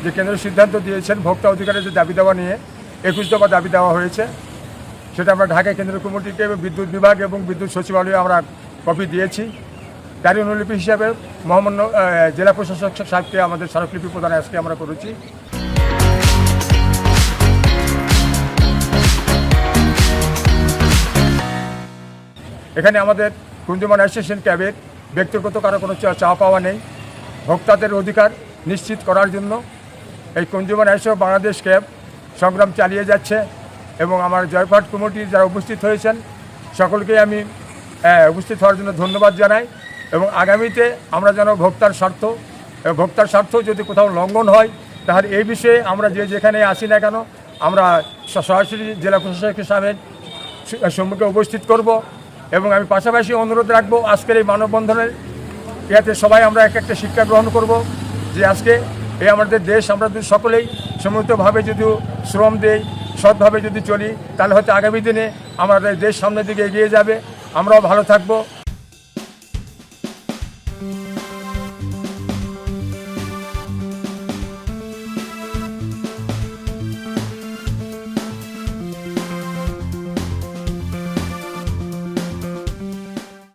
যে কেন্দ্র সিদ্ধান্ত দিয়েছেন ভোক্তা অধিকারের যে দাবি দেওয়া নিয়ে 21 দফা দাবি দেওয়া হয়েছে, সেটা আমরা ঢাকা কেন্দ্রীয় কমিটিকে বিদ্যুৎ বিভাগ এবং বিদ্যুৎ সচিবালয়ে আমরা কপি দিয়েছি। তারই অনুলিপি হিসাবে মহামান্য জেলা প্রশাসক সাহেবকে আমাদের স্মারকলিপি প্রদান আজকে আমরা করেছি। এখানে আমাদের কনজিউমার অ্যাসোসিয়েশন ক্যাবের ব্যক্তিগত কারো কোনো চাওয়া পাওয়া নেই। ভোক্তাদের অধিকার নিশ্চিত করার জন্য এই কনজিউমার অ্যাসোসিয়েশন বাংলাদেশ ক্যাব সংগ্রাম চালিয়ে যাচ্ছে এবং আমার জয়পাট কমিটির যারা উপস্থিত হয়েছেন সকলকেই আমি উপস্থিত হওয়ার জন্য ধন্যবাদ জানাই এবং আগামীতে আমরা যেন ভোক্তার স্বার্থ যদি কোথাও লঙ্ঘন হয় তাহলে এই বিষয়ে আমরা যেখানে আসি না কেন আমরা সরাসরি জেলা প্রশাসক সাহেবের সম্মুখে উপস্থিত করব এবং আমি পাশাপাশি অনুরোধ রাখবো আজকের এই মানববন্ধনের ইয়াতে সবাই আমরা একটা শিক্ষা গ্রহণ করব যে আজকে এই আমাদের দেশ আমরা যদি সকলেই সম্মিলিতভাবে যদি শ্রম দেই, সৎভাবে যদি চলি, তাহলে হয়তো আগামী দিনে আমাদের দেশ সামনের দিকে এগিয়ে যাবে, আমরাও ভালো থাকবো।